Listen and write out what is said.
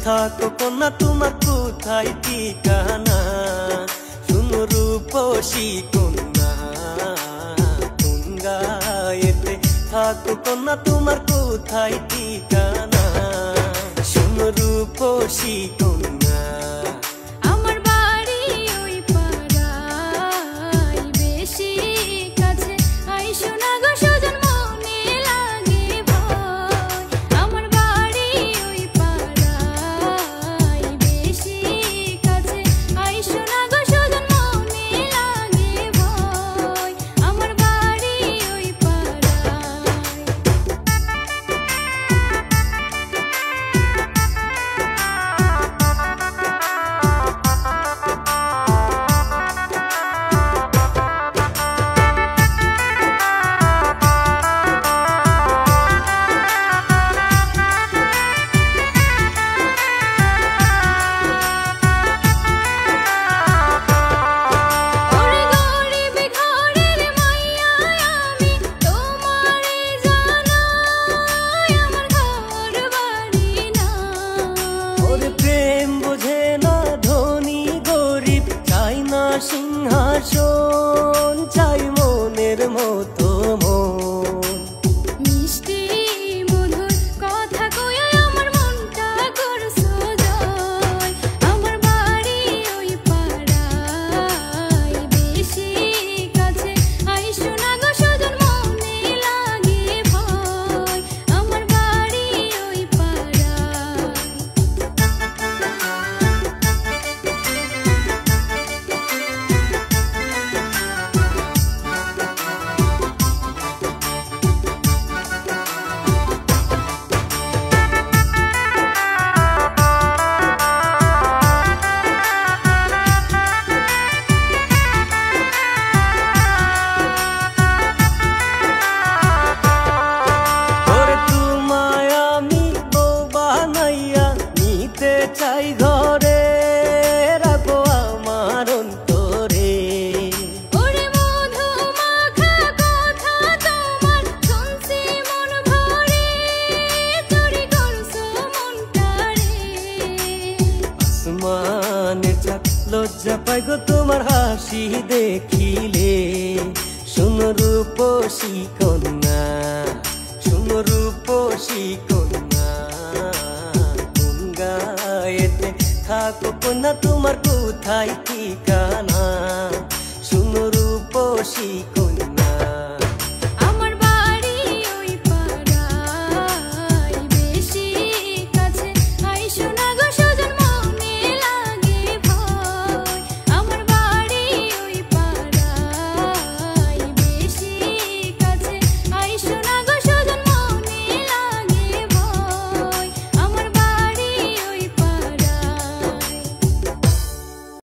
থাকো কন্যা তোমার কোথায় ঠিকানা? শুনো রূপসী কন্যা তুঙ্গায়েতে থাকো কন্যা তোমার কোথায় ঠিকানা? শুনো রূপসী কন্যা আমার বাড়ি ওই পাড়ায়, বেশি কাছে আইসো না গো সজন, মনে লাগে ভয়। আমার বাড়ি ওই পাড়ায়, বেশি কাছে আইসো না গো সজন, মনে লাগে ভয়। আমার বাড়ি ওই পাড়ায়। সিংহাসন চাই মনের মতো মন, মিষ্টি মধুর কথা কয়ে আমার মনটা করছো জয়। আমার বাড়ি ওই পাড়ায়, বেশি কাছে আইসো না গো সজন, মনে লাগে ভয়। আমার বাড়ি ওই পাড়ায়। চাই ঘরে রাখো আমার অন্তরে, ওরে মধু মাখা কথা তোমার শুনছি মন ভরে, চুরি করছো মনটারে। আসমানের চাঁদ লজ্জা পাই গো তোমার হাসি দেখিলে। শুনো রূপসী কন্যা, শুনো রূপসী কন্যা তুঙ্গায়েতে থাকো কন্যা তোমার কোথায় ঠিকানা? শুনো রূপসী কন্যা।